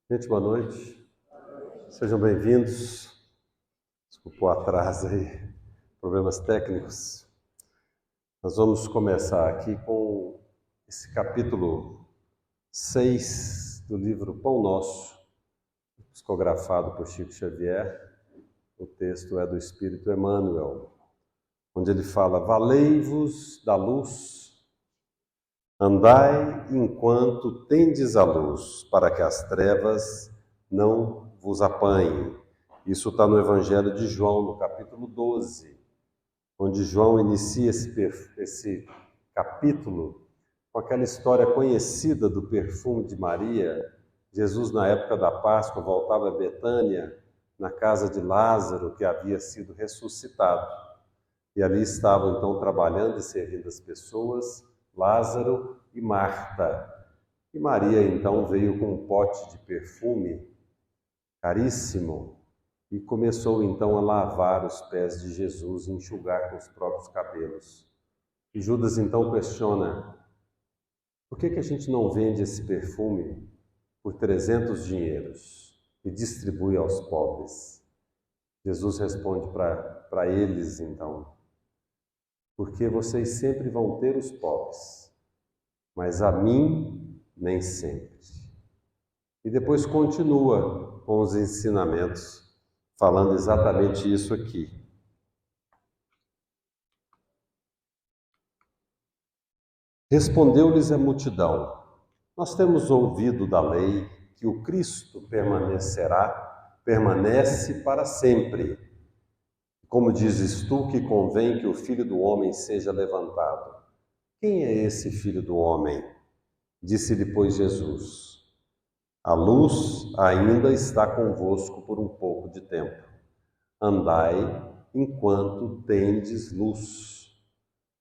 Gente, boa noite. Sejam bem-vindos. Desculpa o atraso aí, problemas técnicos. Nós vamos começar aqui com esse capítulo 6 do livro Pão Nosso, psicografado por Chico Xavier. O texto é do Espírito Emmanuel, onde ele fala: valei-vos da luz, andai enquanto tendes a luz, para que as trevas não vos apanhem. Isso está no Evangelho de João, no capítulo 12, onde João inicia esse capítulo com aquela história conhecida do perfume de Maria. Jesus, na época da Páscoa, voltava a Betânia, na casa de Lázaro, que havia sido ressuscitado. E ali estavam, então, trabalhando e servindo as pessoas, Lázaro e Marta. E Maria, então, veio com um pote de perfume caríssimo e começou, então, a lavar os pés de Jesus, enxugar com os próprios cabelos. E Judas, então, questiona: por que a gente não vende esse perfume por 300 dinheiros e distribui aos pobres? Jesus responde para eles, então: porque vocês sempre vão ter os pobres, mas a mim nem sempre. E depois continua com os ensinamentos, falando exatamente isso aqui. Respondeu-lhes a multidão: nós temos ouvido da lei que o Cristo permanece para sempre. Como dizes tu que convém que o Filho do Homem seja levantado? Quem é esse Filho do Homem? Disse-lhe, pois, Jesus: a luz ainda está convosco por um pouco de tempo. Andai enquanto tendes luz,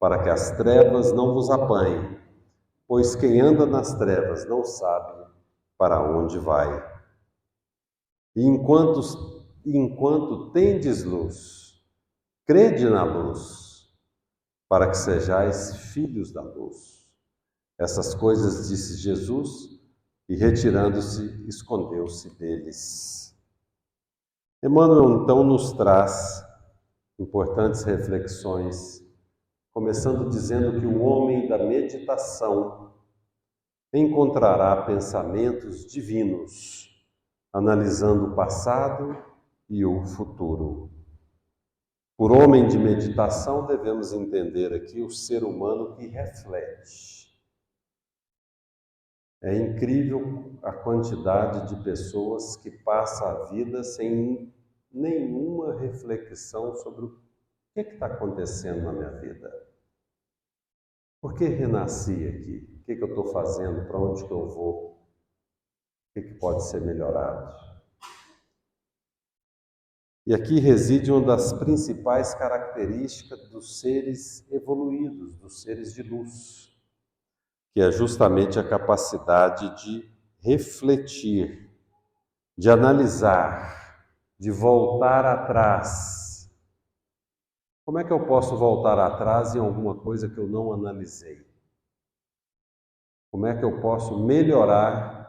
para que as trevas não vos apanhem, pois quem anda nas trevas não sabe para onde vai. E enquanto tendes luz, crede na luz, para que sejais filhos da luz. Essas coisas disse Jesus, e retirando-se, escondeu-se deles. Emmanuel, então, nos traz importantes reflexões, começando dizendo que o homem da meditação encontrará pensamentos divinos, analisando o passado e o futuro. Por homem de meditação, devemos entender aqui o ser humano que reflete. É incrível a quantidade de pessoas que passa a vida sem nenhuma reflexão sobre o que está acontecendo na minha vida. Por que renasci aqui? O que eu estou fazendo? Para onde que eu vou? O que pode ser melhorado? E aqui reside uma das principais características dos seres evoluídos, dos seres de luz, que é justamente a capacidade de refletir, de analisar, de voltar atrás. Como é que eu posso voltar atrás em alguma coisa que eu não analisei? Como é que eu posso melhorar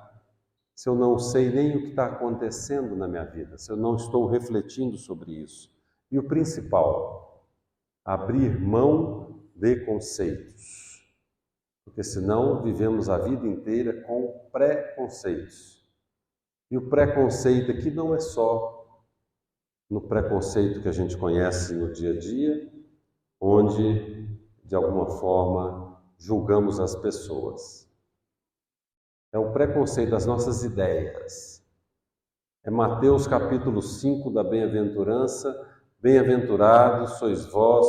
se eu não sei nem o que está acontecendo na minha vida, se eu não estou refletindo sobre isso? E o principal, abrir mão de conceitos, porque senão vivemos a vida inteira com preconceitos. E o preconceito aqui não é só no preconceito que a gente conhece no dia a dia, onde, de alguma forma, julgamos as pessoas. É o preconceito das nossas ideias. É Mateus capítulo 5 da bem-aventurança: bem-aventurados sois vós,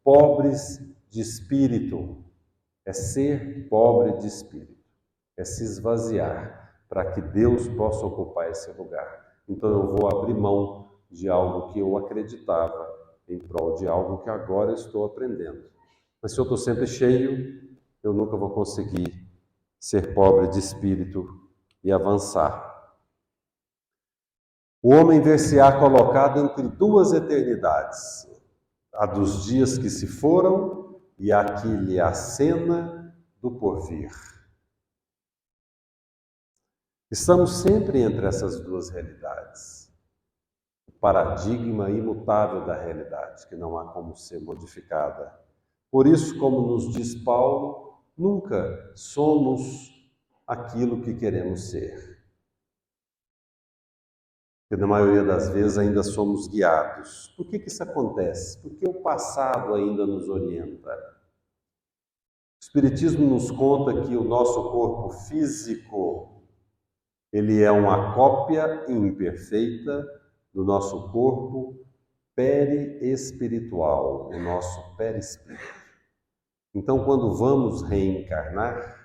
pobres de espírito. É ser pobre de espírito, é se esvaziar, para que Deus possa ocupar esse lugar. Então eu vou abrir mão de algo que eu acreditava, em prol de algo que agora estou aprendendo. Mas se eu estou sempre cheio, eu nunca vou conseguir ser pobre de espírito e avançar. O homem ver-se-á colocado entre duas eternidades, a dos dias que se foram e a que lhe acena do porvir. Estamos sempre entre essas duas realidades. O paradigma imutável da realidade, que não há como ser modificada. Por isso, como nos diz Paulo, nunca somos aquilo que queremos ser. Porque na maioria das vezes ainda somos guiados. Por que isso acontece? Porque o passado ainda nos orienta. O Espiritismo nos conta que o nosso corpo físico, ele é uma cópia imperfeita do nosso corpo periespiritual, o nosso perispírito. Então, quando vamos reencarnar,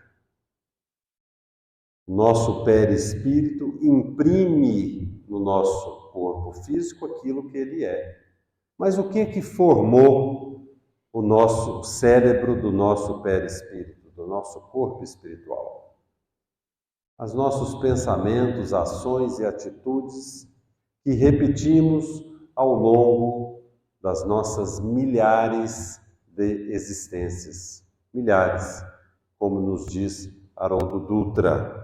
o nosso perispírito imprime no nosso corpo físico aquilo que ele é. Mas o que é que formou o nosso cérebro do nosso perispírito, do nosso corpo espiritual? Os nossos pensamentos, ações e atitudes que repetimos ao longo das nossas milhares de existências. Milhares, como nos diz Haroldo Dutra.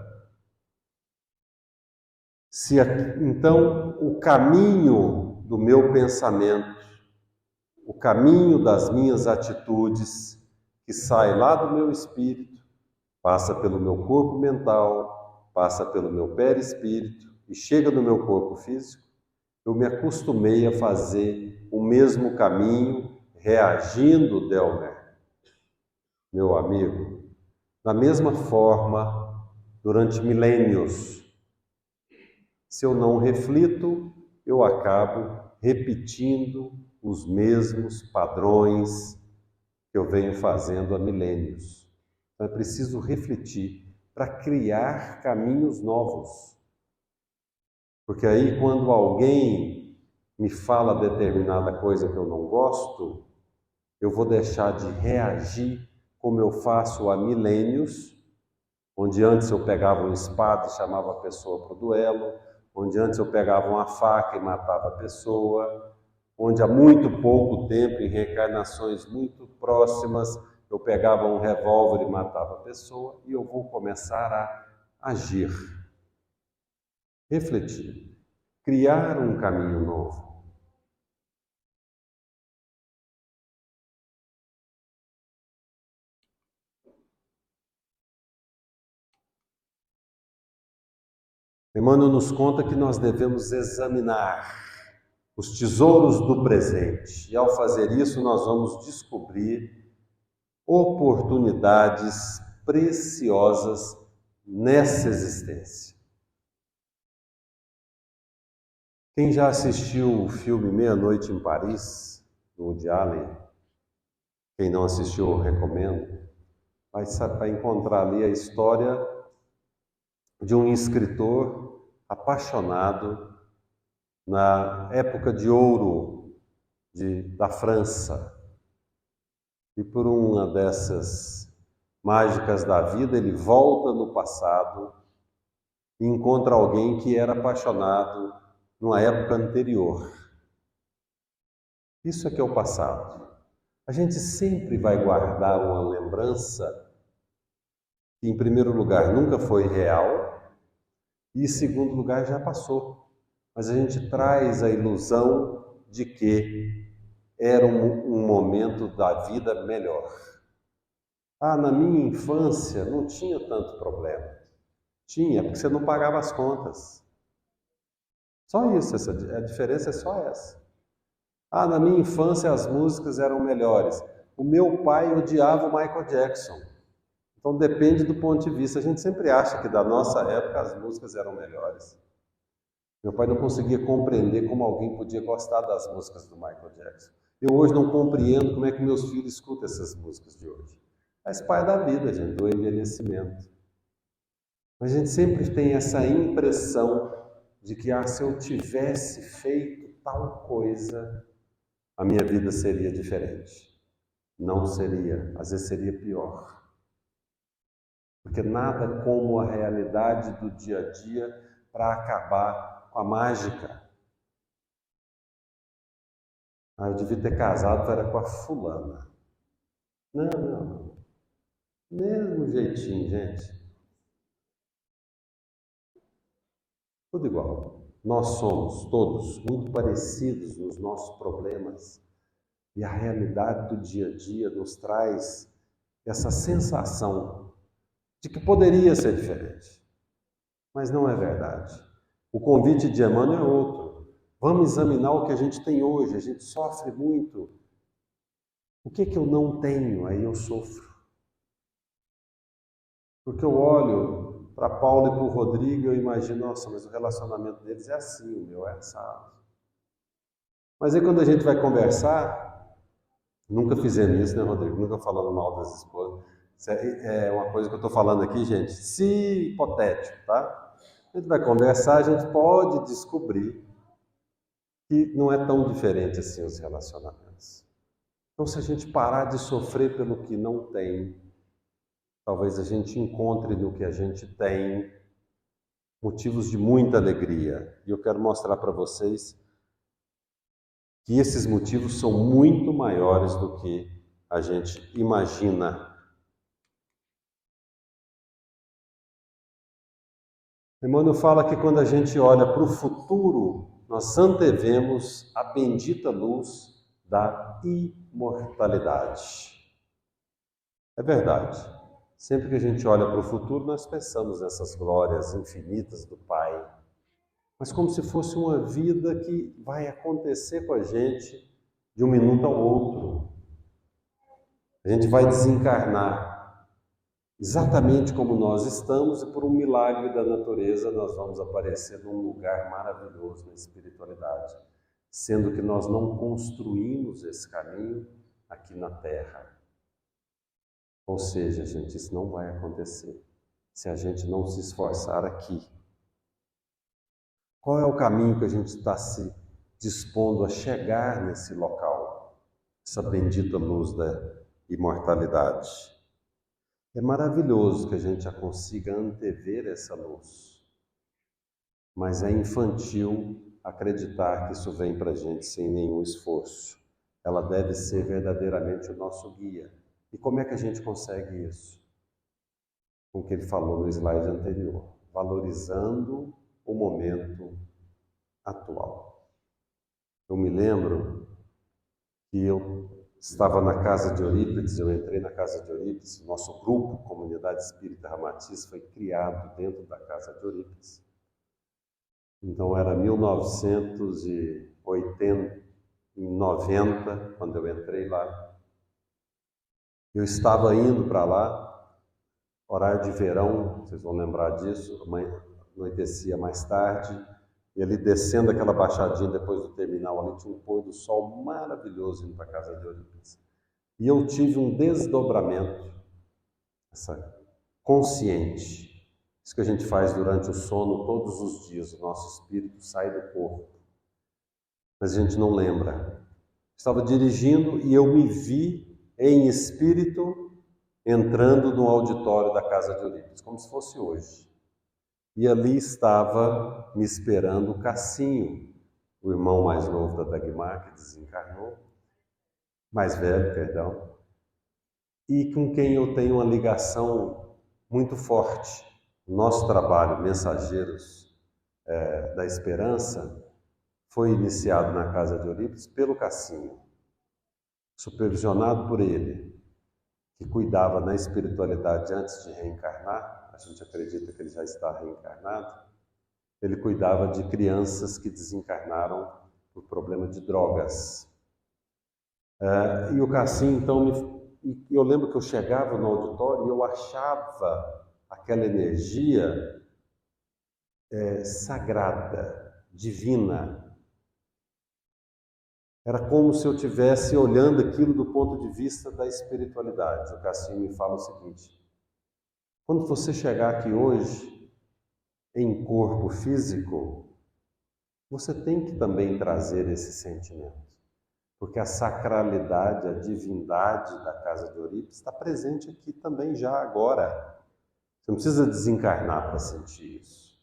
Então, o caminho do meu pensamento, o caminho das minhas atitudes, que sai lá do meu espírito, passa pelo meu corpo mental, passa pelo meu perispírito e chega no meu corpo físico, eu me acostumei a fazer o mesmo caminho, reagindo, Delmer, meu amigo, da mesma forma, durante milênios. Se eu não reflito, eu acabo repetindo os mesmos padrões que eu venho fazendo há milênios. Então é preciso refletir para criar caminhos novos. Porque aí, quando alguém me fala determinada coisa que eu não gosto, eu vou deixar de reagir como eu faço há milênios, onde antes eu pegava uma espada e chamava a pessoa para o duelo, onde antes eu pegava uma faca e matava a pessoa, onde há muito pouco tempo, em reencarnações muito próximas, eu pegava um revólver e matava a pessoa, e eu vou começar a agir, refletir, criar um caminho novo. Emmanuel nos conta que nós devemos examinar os tesouros do presente, e ao fazer isso nós vamos descobrir oportunidades preciosas nessa existência. Quem já assistiu o filme Meia-Noite em Paris, do Woody Allen, quem não assistiu, eu recomendo, vai encontrar ali a história de um escritor apaixonado na época de ouro da França. E por uma dessas mágicas da vida, ele volta no passado e encontra alguém que era apaixonado numa época anterior. Isso é que é o passado. A gente sempre vai guardar uma lembrança que, em primeiro lugar, nunca foi real e, em segundo lugar, já passou. Mas a gente traz a ilusão de que era um momento da vida melhor. Ah, na minha infância não tinha tanto problema. Tinha, porque você não pagava as contas. Só isso, a diferença é só essa. Ah, na minha infância as músicas eram melhores. O meu pai odiava o Michael Jackson. Então depende do ponto de vista. A gente sempre acha que da nossa época as músicas eram melhores. Meu pai não conseguia compreender como alguém podia gostar das músicas do Michael Jackson. Eu hoje não compreendo como é que meus filhos escutam essas músicas de hoje. Faz parte da vida, gente, do envelhecimento. Mas a gente sempre tem essa impressão de que, se eu tivesse feito tal coisa, a minha vida seria diferente. Não seria, às vezes seria pior. Porque nada como a realidade do dia a dia para acabar com a mágica. Ah, eu devia ter casado, era com a fulana. Não, não, não. Mesmo jeitinho, gente. Tudo igual. Nós somos todos muito parecidos nos nossos problemas e a realidade do dia a dia nos traz essa sensação de que poderia ser diferente, mas não é verdade. O convite de Emmanuel é outro. Vamos examinar o que a gente tem hoje. A gente sofre muito. O que eu não tenho? Aí eu sofro. Porque eu olho para Paulo e para o Rodrigo e eu imagino, nossa, mas o relacionamento deles é assim, o meu é assado. Mas aí quando a gente vai conversar, nunca fizemos isso, né, Rodrigo? Nunca falando mal das esposas. Isso é uma coisa que eu estou falando aqui, gente, se hipotético, tá? A gente vai conversar, a gente pode descobrir que não é tão diferente assim os relacionamentos. Então, se a gente parar de sofrer pelo que não tem, talvez a gente encontre no que a gente tem motivos de muita alegria. E eu quero mostrar para vocês que esses motivos são muito maiores do que a gente imagina. Emmanuel fala que quando a gente olha para o futuro, nós antevemos a bendita luz da imortalidade. É verdade. Sempre que a gente olha para o futuro, nós pensamos nessas glórias infinitas do Pai, mas como se fosse uma vida que vai acontecer com a gente de um minuto ao outro. A gente vai desencarnar exatamente como nós estamos e por um milagre da natureza nós vamos aparecer num lugar maravilhoso na espiritualidade, sendo que nós não construímos esse caminho aqui na Terra. Ou seja, gente, isso não vai acontecer se a gente não se esforçar aqui. Qual é o caminho que a gente está se dispondo a chegar nesse local, essa bendita luz da imortalidade? É maravilhoso que a gente já consiga antever essa luz, mas é infantil acreditar que isso vem para a gente sem nenhum esforço. Ela deve ser verdadeiramente o nosso guia. E como é que a gente consegue isso? Com o que ele falou no slide anterior, valorizando o momento atual. Eu me lembro que eu estava na casa de Eurípides, eu entrei na casa de Eurípides, nosso grupo, Comunidade Espírita Ramatiz, foi criado dentro da casa de Eurípides. Então era 1980, em 90, quando eu entrei lá. Eu estava indo para lá, horário de verão, vocês vão lembrar disso, anoitecia mais tarde, e ali descendo aquela baixadinha depois do terminal, ali tinha um pôr do sol maravilhoso indo para a casa de Eurípides. E eu tive um desdobramento, essa consciente. Isso que a gente faz durante o sono todos os dias, o nosso espírito sai do corpo. Mas a gente não lembra. Estava dirigindo e eu me vi em espírito entrando no auditório da casa de Eurípides, como se fosse hoje. E ali estava me esperando o Cassinho, o irmão mais novo da Dagmar, que desencarnou, mais velho, perdão, e com quem eu tenho uma ligação muito forte. O nosso trabalho, Mensageiros da Esperança, foi iniciado na casa de Eurípides pelo Cassinho, supervisionado por ele, que cuidava na espiritualidade antes de reencarnar. A gente acredita que ele já está reencarnado. Ele cuidava de crianças que desencarnaram por problema de drogas. E o Cassim, então, eu lembro que eu chegava no auditório e eu achava aquela energia sagrada, divina. Era como se eu estivesse olhando aquilo do ponto de vista da espiritualidade. O Cassim me fala o seguinte: quando você chegar aqui hoje, em corpo físico, você tem que também trazer esse sentimento. Porque a sacralidade, a divindade da casa de Eurípides está presente aqui também já agora. Você não precisa desencarnar para sentir isso.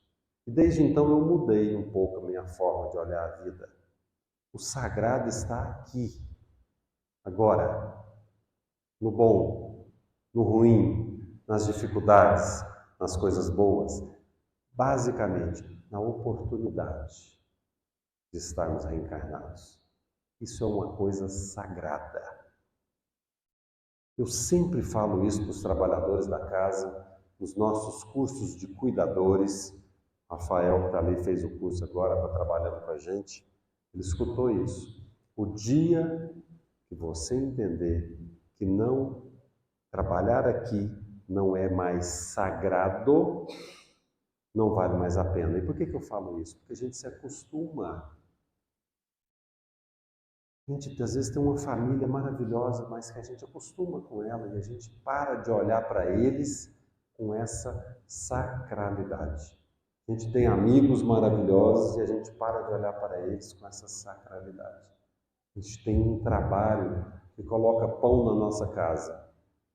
E desde então eu mudei um pouco a minha forma de olhar a vida. O sagrado está aqui, agora, no bom, no ruim, nas dificuldades, nas coisas boas. Basicamente, na oportunidade de estarmos reencarnados. Isso é uma coisa sagrada. Eu sempre falo isso para os trabalhadores da casa, nos nossos cursos de cuidadores. Rafael, que está ali, fez o curso agora, está trabalhando com a gente. Ele escutou isso. O dia que você entender que não trabalhar aqui não é mais sagrado, não vale mais a pena. E por que eu falo isso? Porque a gente se acostuma. A gente às vezes tem uma família maravilhosa, mas que a gente acostuma com ela e a gente para de olhar para eles com essa sacralidade. A gente tem amigos maravilhosos e a gente para de olhar para eles com essa sacralidade. A gente tem um trabalho que coloca pão na nossa casa,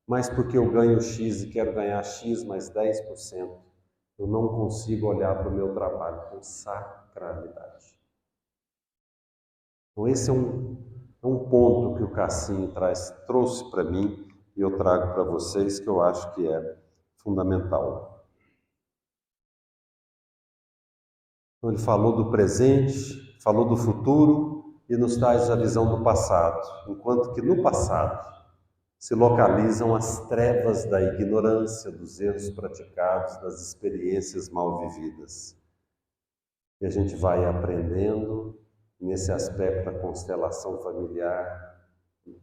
mas porque eu ganho X e quero ganhar X mais 10%, eu não consigo olhar para o meu trabalho com sacralidade. Então esse é um ponto que o Cassinho trouxe para mim e eu trago para vocês, que eu acho que é fundamental. Então ele falou do presente, falou do futuro e nos traz a visão do passado, enquanto que no passado se localizam as trevas da ignorância, dos erros praticados, das experiências mal vividas. E a gente vai aprendendo nesse aspecto da constelação familiar,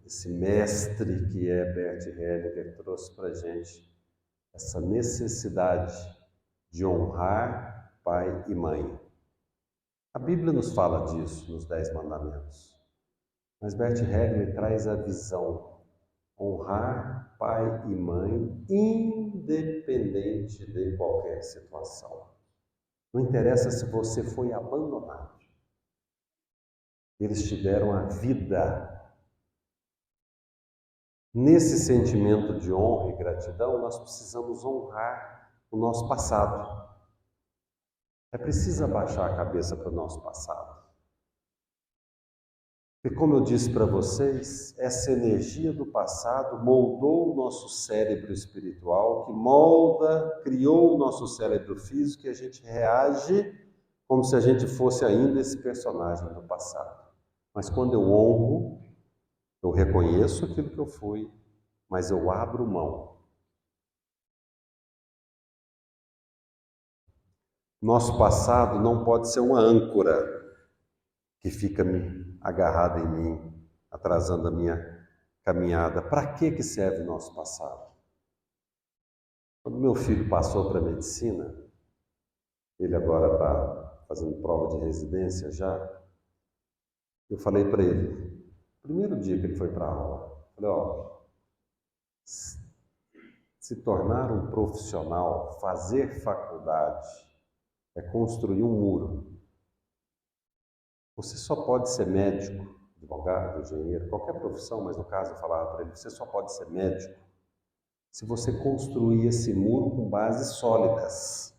esse mestre que é Bert Hellinger trouxe para a gente essa necessidade de honrar pai e mãe. A Bíblia nos fala disso nos 10 Mandamentos, mas Bert Hellinger traz a visão: honrar pai e mãe independente de qualquer situação. Não interessa se você foi abandonado. Eles tiveram a vida. Nesse sentimento de honra e gratidão, nós precisamos honrar o nosso passado. É preciso abaixar a cabeça para o nosso passado. E como eu disse para vocês, essa energia do passado moldou o nosso cérebro espiritual, que molda, criou o nosso cérebro físico, e a gente reage como se a gente fosse ainda esse personagem do passado. Mas quando eu honro, eu reconheço aquilo que eu fui, mas eu abro mão. Nosso passado não pode ser uma âncora que fica agarrada em mim, atrasando a minha caminhada. Para que serve o nosso passado? Quando meu filho passou para a medicina, ele agora está fazendo prova de residência já, eu falei para ele, primeiro dia que ele foi para a aula, falei, ó, se tornar um profissional, fazer faculdade, é construir um muro. Você só pode ser médico, advogado, engenheiro, qualquer profissão, mas no caso eu falava para ele, você só pode ser médico se você construir esse muro com bases sólidas.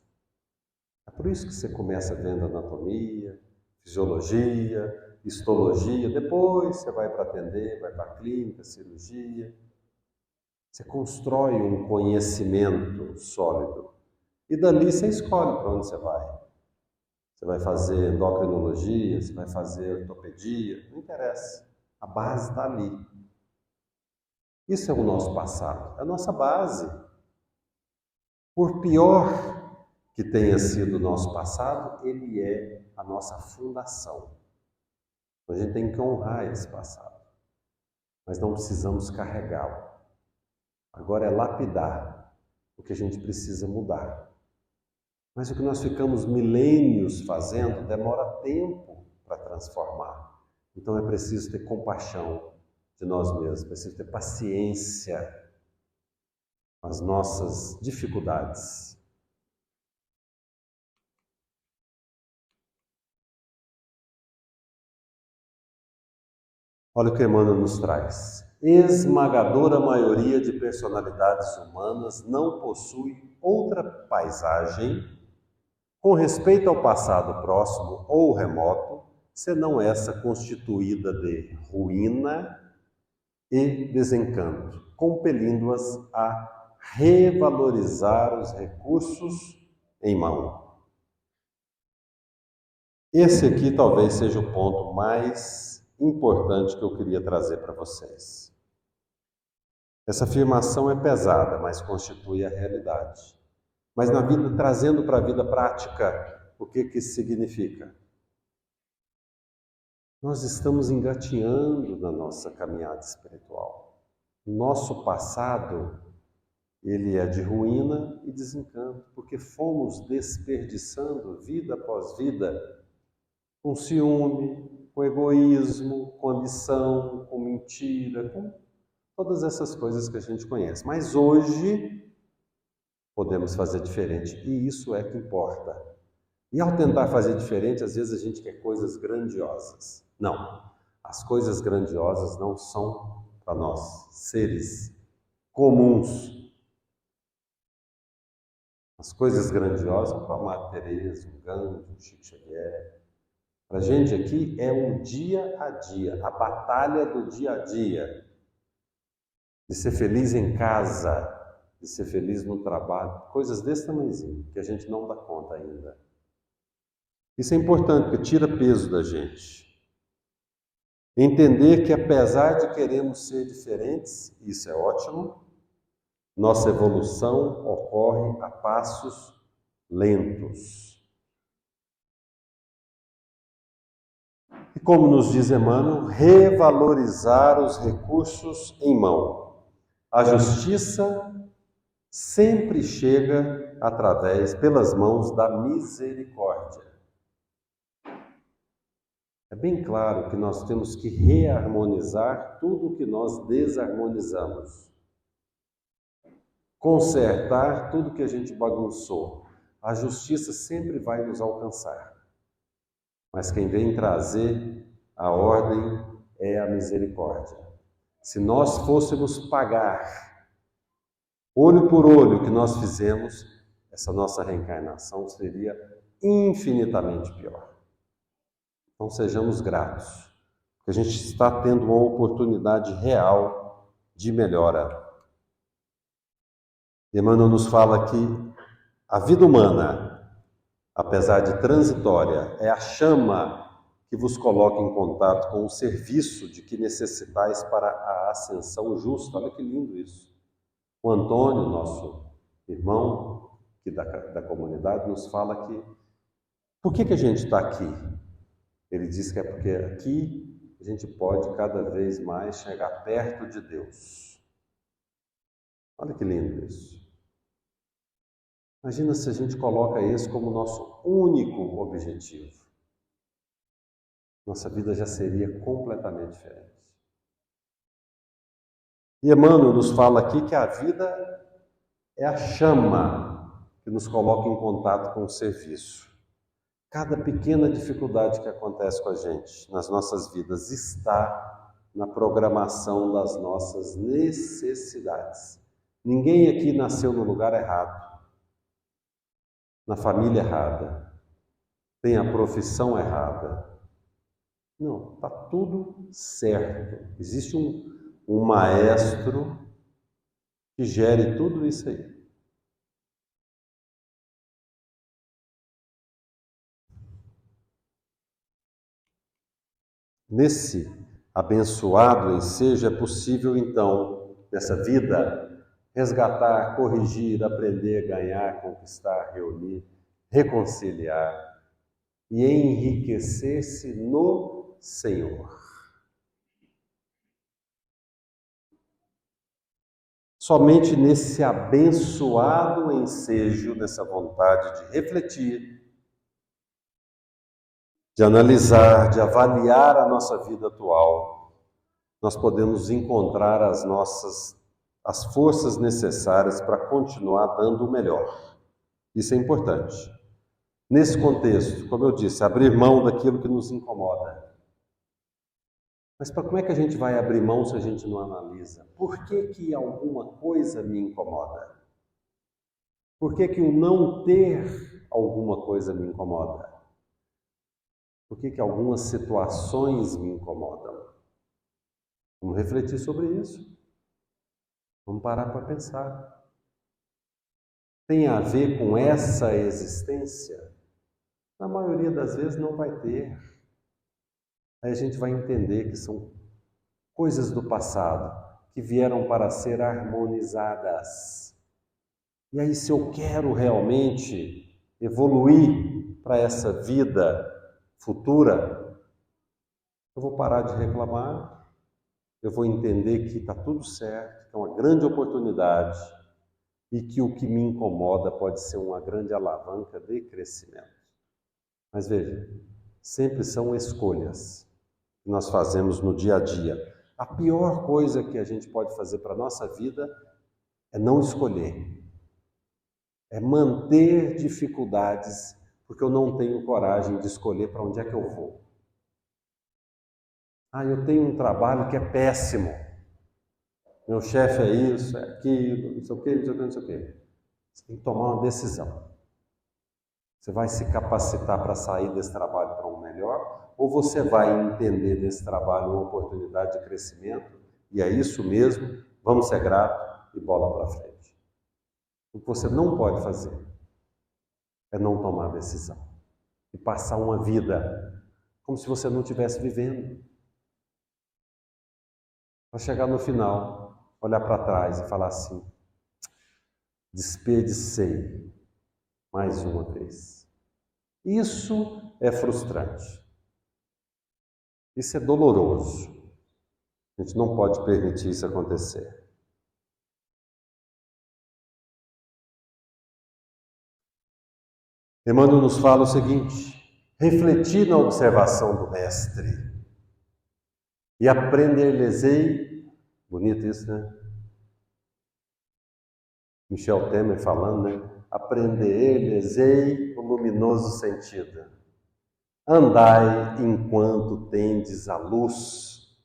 É por isso que você começa vendo anatomia, fisiologia, histologia, depois você vai para atender, vai para a clínica, cirurgia. Você constrói um conhecimento sólido e dali você escolhe para onde você vai. Você vai fazer endocrinologia, você vai fazer ortopedia, não interessa. A base está ali. Isso é o nosso passado, é a nossa base. Por pior que tenha sido o nosso passado, ele é a nossa fundação. A gente tem que honrar esse passado, mas não precisamos carregá-lo. Agora é lapidar o que a gente precisa mudar. Mas o que nós ficamos milênios fazendo demora tempo para transformar. Então é preciso ter compaixão de nós mesmos, é preciso ter paciência com as nossas dificuldades. Olha o que Emmanuel nos traz. Esmagadora maioria de personalidades humanas não possui outra paisagem com respeito ao passado próximo ou remoto, senão essa constituída de ruína e desencanto, compelindo-as a revalorizar os recursos em mão. Esse aqui talvez seja o ponto mais importante que eu queria trazer para vocês. Essa afirmação é pesada, mas constitui a realidade. Mas na vida, trazendo para a vida prática, o que isso significa? Nós estamos engatinhando na nossa caminhada espiritual. O nosso passado, ele é de ruína e desencanto, porque fomos desperdiçando vida após vida com ciúme, com egoísmo, com ambição, com mentira, com todas essas coisas que a gente conhece. Mas hoje podemos fazer diferente e isso é que importa. E ao tentar fazer diferente, às vezes a gente quer coisas grandiosas. Não, as coisas grandiosas não são para nós, seres comuns. As coisas grandiosas para a Madre Teresa, o Gandhi, o Chico Xavier. Para a gente aqui é o dia a dia, a batalha do dia a dia. De ser feliz em casa, de ser feliz no trabalho, coisas desse tamanhozinho, que a gente não dá conta ainda. Isso é importante, porque tira peso da gente. Entender que apesar de queremos ser diferentes, isso é ótimo, nossa evolução ocorre a passos lentos. E como nos diz Emmanuel, revalorizar os recursos em mão. A justiça sempre chega pelas mãos da misericórdia. É bem claro que nós temos que reharmonizar tudo o que nós desarmonizamos. Consertar tudo que a gente bagunçou. A justiça sempre vai nos alcançar. Mas quem vem trazer a ordem é a misericórdia. Se nós fôssemos pagar olho por olho o que nós fizemos, essa nossa reencarnação seria infinitamente pior. Então sejamos gratos, porque a gente está tendo uma oportunidade real de melhora. Emmanuel nos fala que a vida humana, apesar de transitória, é a chama que vos coloca em contato com o serviço de que necessitais para a ascensão justa. Olha que lindo isso. O Antônio, nosso irmão aqui da comunidade, nos fala que por que a gente está aqui? Ele diz que é porque aqui a gente pode cada vez mais chegar perto de Deus. Olha que lindo isso. Imagina se a gente coloca isso como nosso único objetivo. Nossa vida já seria completamente diferente. E Emmanuel nos fala aqui que a vida é a chama que nos coloca em contato com o serviço. Cada pequena dificuldade que acontece com a gente nas nossas vidas está na programação das nossas necessidades. Ninguém aqui nasceu no lugar errado, na família errada, tem a profissão errada. Não, está tudo certo. Existe um maestro que gere tudo isso aí. Nesse abençoado ensejo é possível, então, nessa vida, resgatar, corrigir, aprender, ganhar, conquistar, reunir, reconciliar e enriquecer-se no Senhor. Somente nesse abençoado ensejo, nessa vontade de refletir, de analisar, de avaliar a nossa vida atual, nós podemos encontrar as forças necessárias para continuar dando o melhor. Isso é importante. Nesse contexto, como eu disse, abrir mão daquilo que nos incomoda. Mas como é que a gente vai abrir mão se a gente não analisa? Por que alguma coisa me incomoda? Por que o não ter alguma coisa me incomoda? Por que algumas situações me incomodam? Vamos refletir sobre isso. Vamos parar para pensar. Tem a ver com essa existência? Na maioria das vezes não vai ter. Aí a gente vai entender que são coisas do passado que vieram para ser harmonizadas. E aí, se eu quero realmente evoluir para essa vida futura, eu vou parar de reclamar, eu vou entender que está tudo certo, que é uma grande oportunidade e que o que me incomoda pode ser uma grande alavanca de crescimento. Mas veja, sempre são escolhas que nós fazemos no dia a dia. A pior coisa que a gente pode fazer para a nossa vida é não escolher. É manter dificuldades, porque eu não tenho coragem de escolher para onde é que eu vou. Eu tenho um trabalho que é péssimo. Meu chefe é isso, é aquilo, não sei o quê, não sei o quê, não sei o quê. Você tem que tomar uma decisão. Você vai se capacitar para sair desse trabalho para um melhor, ou você vai entender desse trabalho uma oportunidade de crescimento, e é isso mesmo, vamos ser gratos e bola para frente. O que você não pode fazer é não tomar decisão e passar uma vida como se você não estivesse vivendo. Para chegar no final, olhar para trás e falar assim: desperdicei mais uma vez. Isso é frustrante. Isso é doloroso. A gente não pode permitir isso acontecer. Emmanuel nos fala o seguinte: refletir na observação do Mestre e aprender-lhes-ei, bonito isso, né? Michel Temer falando, né? Aprender-lhes-ei o luminoso sentido. Andai enquanto tendes a luz.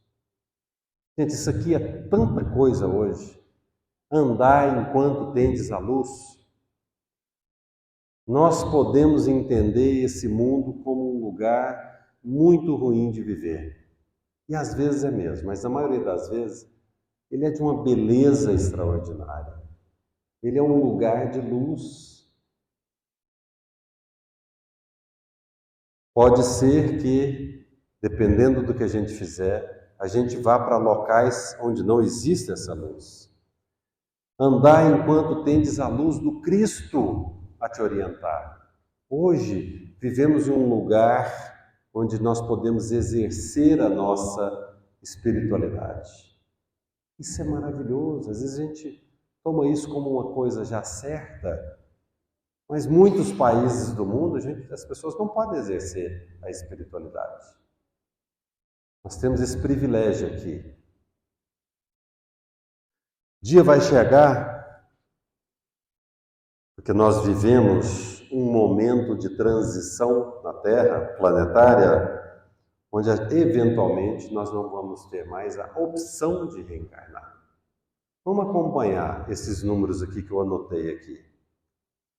Gente, isso aqui é tanta coisa hoje. Andai enquanto tendes a luz. Nós podemos entender esse mundo como um lugar muito ruim de viver. E às vezes é mesmo, mas na maioria das vezes ele é de uma beleza extraordinária. Ele é um lugar de luz. Pode ser que, dependendo do que a gente fizer, a gente vá para locais onde não existe essa luz. Andai enquanto tendes a luz do Cristo a te orientar. Hoje, vivemos em um lugar onde nós podemos exercer a nossa espiritualidade. Isso é maravilhoso. Às vezes a gente toma isso como uma coisa já certa, mas muitos países do mundo, as pessoas não podem exercer a espiritualidade. Nós temos esse privilégio aqui. Dia vai chegar, porque nós vivemos um momento de transição na Terra planetária, onde eventualmente nós não vamos ter mais a opção de reencarnar. Vamos acompanhar esses números aqui que eu anotei aqui.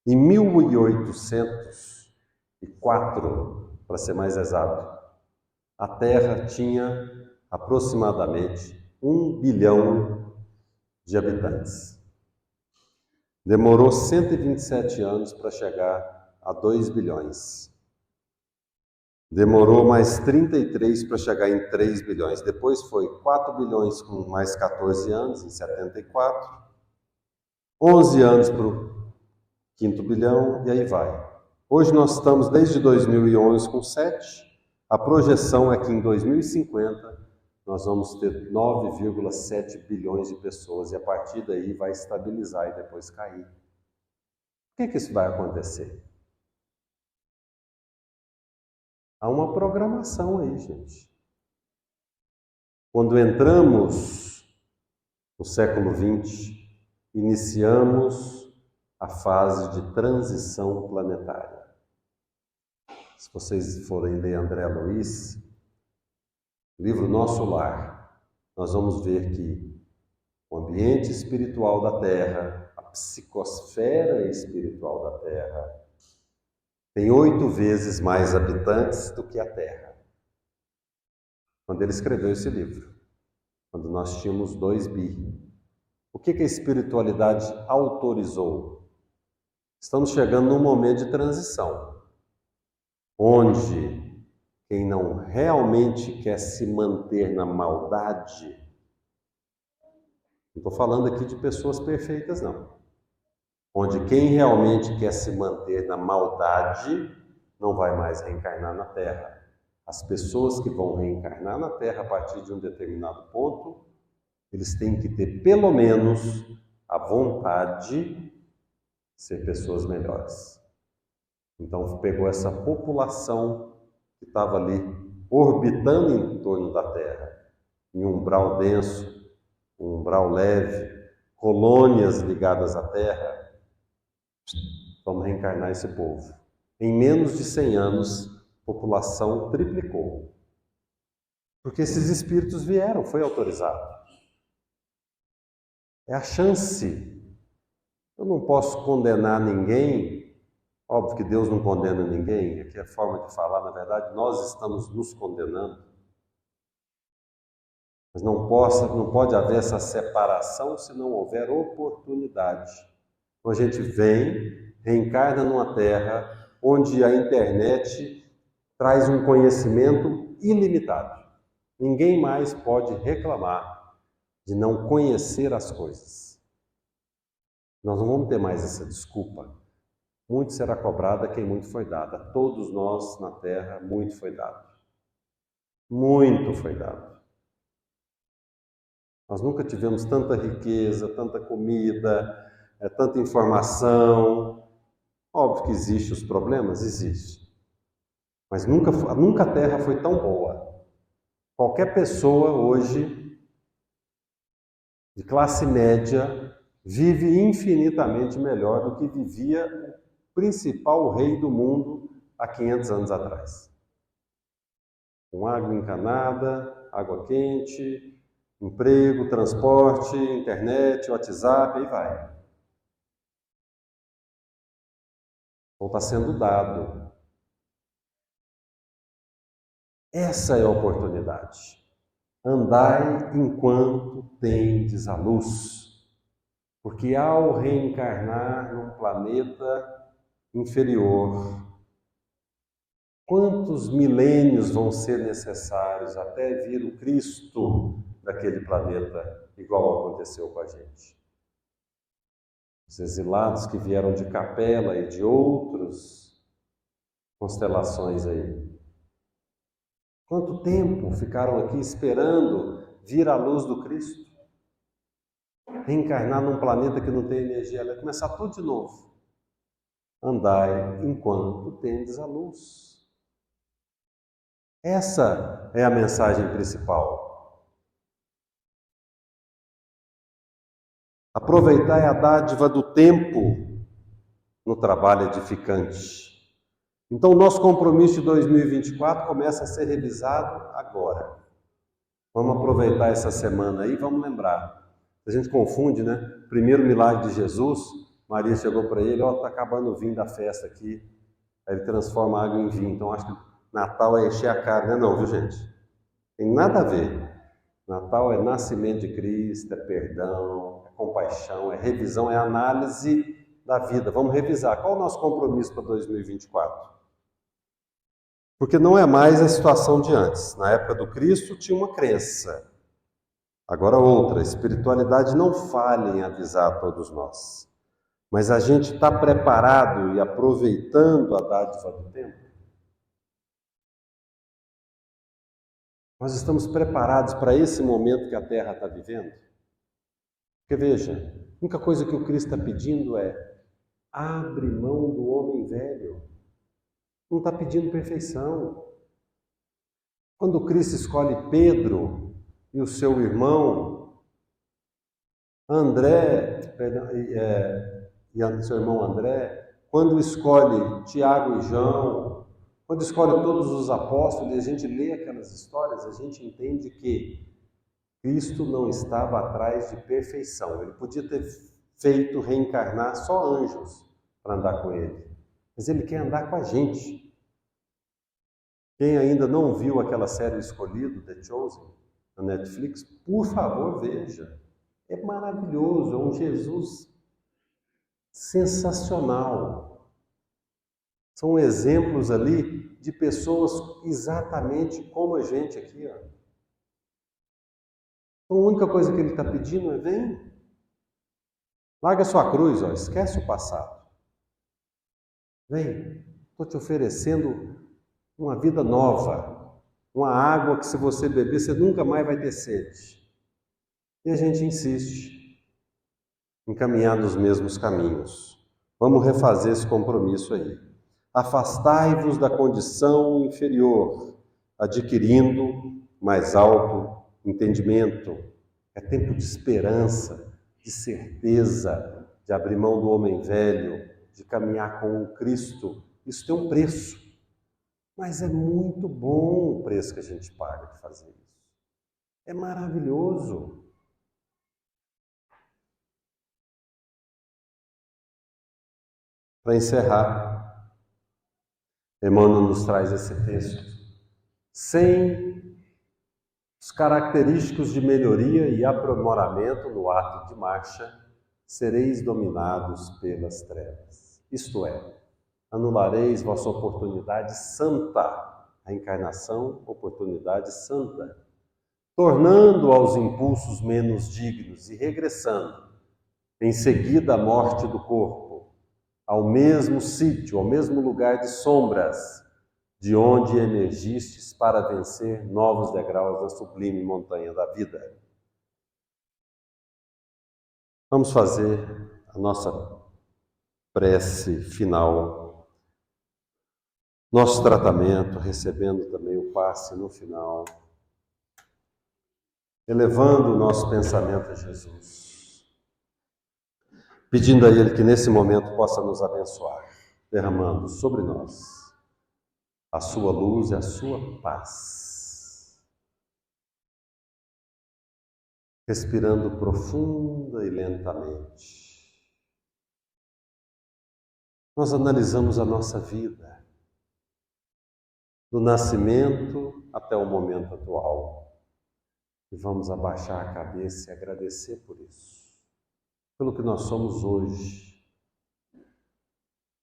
Em 1804, para ser mais exato, a Terra tinha aproximadamente 1 bilhão de habitantes. Demorou 127 anos para chegar a 2 bilhões. Demorou mais 33 para chegar em 3 bilhões. Depois foi 4 bilhões com mais 14 anos, em 74. 11 anos para o 5º bilhão e aí vai. Hoje nós estamos desde 2011 com 7. A projeção é que em 2050 nós vamos ter 9,7 bilhões de pessoas e a partir daí vai estabilizar e depois cair. Por que isso vai acontecer? Há uma programação aí, gente. Quando entramos no século XX, iniciamos a fase de transição planetária. Se vocês forem ler André Luiz, livro Nosso Lar, nós vamos ver que o ambiente espiritual da Terra, a psicosfera espiritual da Terra, tem 8 vezes mais habitantes do que a Terra. Quando ele escreveu esse livro, quando nós tínhamos 2 bi. O que a espiritualidade autorizou? Estamos chegando num momento de transição. onde quem não realmente quer se manter na maldade, não estou falando aqui de pessoas perfeitas, não. Onde quem realmente quer se manter na maldade não vai mais reencarnar na Terra. As pessoas que vão reencarnar na Terra a partir de um determinado ponto, eles têm que ter pelo menos a vontade de ser pessoas melhores. Então pegou essa população que estava ali orbitando em torno da Terra, em um umbral denso, um umbral leve, colônias ligadas à Terra. Vamos reencarnar esse povo. Em menos de 100 anos, a população triplicou. Porque esses espíritos vieram, foi autorizado. É a chance. Eu não posso condenar ninguém. Óbvio que Deus não condena ninguém. Aqui é a forma de falar, na verdade, nós estamos nos condenando. Mas não pode haver essa separação se não houver oportunidade. Então a gente vem, reencarna numa terra onde a internet traz um conhecimento ilimitado. Ninguém mais pode reclamar de não conhecer as coisas. Nós não vamos ter mais essa desculpa. Muito será cobrado a quem muito foi dado. A todos nós na terra, muito foi dado. Muito foi dado. Nós nunca tivemos tanta riqueza, tanta comida, tanta informação. Óbvio que existem os problemas, existe. Mas nunca a Terra foi tão boa. Qualquer pessoa hoje, de classe média, vive infinitamente melhor do que vivia o principal rei do mundo há 500 anos atrás. Com água encanada, água quente, emprego, transporte, internet, WhatsApp, aí vai. Então está sendo dado. Essa é a oportunidade. Andai enquanto tendes a luz. Porque ao reencarnar num planeta inferior, quantos milênios vão ser necessários até vir o Cristo daquele planeta, igual aconteceu com a gente? Os exilados que vieram de Capela e de outras constelações aí. Quanto tempo ficaram aqui esperando vir a luz do Cristo? Reencarnar num planeta que não tem energia, ela vai começar tudo de novo. Andai enquanto tendes a luz. Essa é a mensagem principal. Aproveitai a dádiva do tempo no trabalho edificante. Então, o nosso compromisso de 2024 começa a ser revisado agora. Vamos aproveitar essa semana aí, vamos lembrar. A gente confunde, né? Primeiro milagre de Jesus, Maria chegou para ele, está acabando o vinho da festa aqui. Aí ele transforma a água em vinho. Então, acho que Natal é encher a cara, né? Não, viu, gente? Tem nada a ver. Natal é nascimento de Cristo, é perdão, é compaixão, é revisão, é análise da vida. Vamos revisar. Qual é o nosso compromisso para 2024? Porque não é mais a situação de antes. Na época do Cristo tinha uma crença. Agora outra, a espiritualidade não falha em avisar a todos nós. Mas a gente está preparado e aproveitando a dádiva do tempo? Nós estamos preparados para esse momento que a Terra está vivendo? Porque veja, a única coisa que o Cristo está pedindo é abre mão do homem velho. Não está pedindo perfeição. Quando o Cristo escolhe Pedro e o seu irmão André, e seu irmão André, quando escolhe Tiago e João, quando escolhe todos os apóstolos, e a gente lê aquelas histórias, a gente entende que Cristo não estava atrás de perfeição. Ele podia ter feito reencarnar só anjos para andar com ele, mas ele quer andar com a gente. Quem ainda não viu aquela série Escolhido, The Chosen, na Netflix, por favor, veja. É maravilhoso, é um Jesus sensacional. São exemplos ali de pessoas exatamente como a gente aqui, ó. Então, a única coisa que ele está pedindo é: vem, larga sua cruz, ó, esquece o passado. Vem, estou te oferecendo uma vida nova, uma água que se você beber, você nunca mais vai ter sede. E a gente insiste em caminhar nos mesmos caminhos. Vamos refazer esse compromisso aí. Afastai-vos da condição inferior, adquirindo mais alto entendimento. É tempo de esperança, de certeza, de abrir mão do homem velho, de caminhar com o Cristo. Isso tem um preço, mas é muito bom o preço que a gente paga de fazer isso. É maravilhoso. Para encerrar, Emmanuel nos traz esse texto. Sem os característicos de melhoria e aprimoramento no ato de marcha, sereis dominados pelas trevas. Isto é, anulareis vossa oportunidade santa, a encarnação, oportunidade santa, tornando aos impulsos menos dignos e regressando, em seguida à morte do corpo, ao mesmo sítio, ao mesmo lugar de sombras, de onde emergistes para vencer novos degraus da sublime montanha da vida. Vamos fazer a nossa prece final, nosso tratamento, recebendo também o passe no final, elevando o nosso pensamento a Jesus, pedindo a Ele que nesse momento possa nos abençoar, derramando sobre nós a sua luz e a sua paz. Respirando profunda e lentamente, nós analisamos a nossa vida, do nascimento até o momento atual, e vamos abaixar a cabeça e agradecer por isso, pelo que nós somos hoje,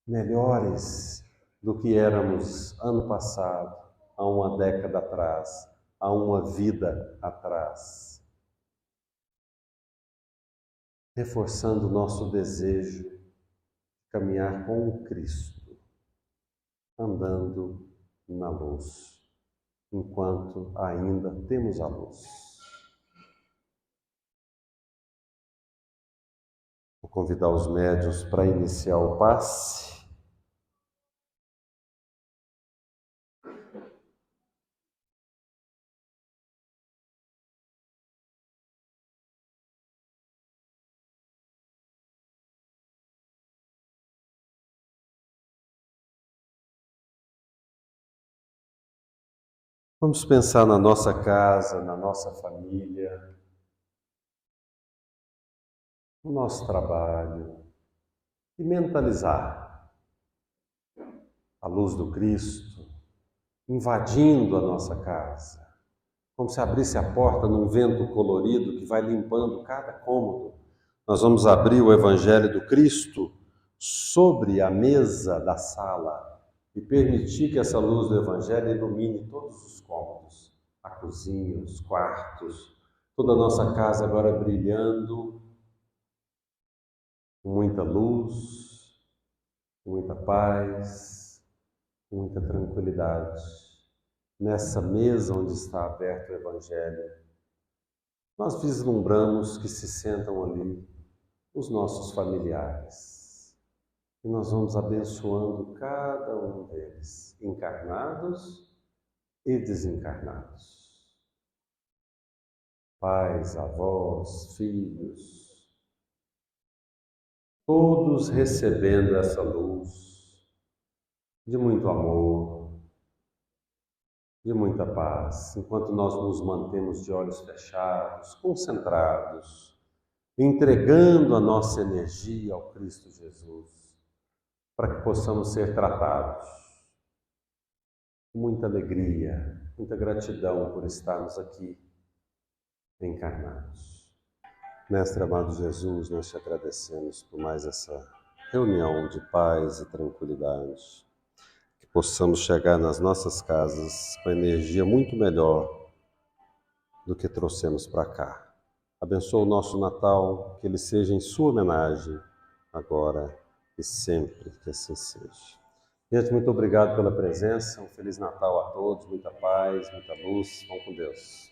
melhores do que éramos ano passado, há uma década atrás, há uma vida atrás. Reforçando o nosso desejo de caminhar com o Cristo, andando na luz, enquanto ainda temos a luz. Vou convidar os médiuns para iniciar o passe. Vamos pensar na nossa casa, na nossa família, no nosso trabalho e mentalizar a luz do Cristo invadindo a nossa casa, como se abrisse a porta num vento colorido que vai limpando cada cômodo. Nós vamos abrir o Evangelho do Cristo sobre a mesa da sala e permitir que essa luz do Evangelho ilumine todos os cômodos, a cozinha, os quartos, toda a nossa casa agora brilhando com muita luz, com muita paz, com muita tranquilidade. Nessa mesa onde está aberto o Evangelho, nós vislumbramos que se sentam ali os nossos familiares. E nós vamos abençoando cada um deles, encarnados e desencarnados. Pais, avós, filhos, todos recebendo essa luz de muito amor, de muita paz, enquanto nós nos mantemos de olhos fechados, concentrados, entregando a nossa energia ao Cristo Jesus, para que possamos ser tratados com muita alegria, muita gratidão por estarmos aqui encarnados. Mestre amado Jesus, nós te agradecemos por mais essa reunião de paz e tranquilidade. possamos chegar nas nossas casas com energia muito melhor do que trouxemos para cá. Abençoa o nosso Natal, que ele seja em sua homenagem, agora e sempre, que assim seja. Gente, muito obrigado pela presença, um Feliz Natal a todos, muita paz, muita luz, vão com Deus.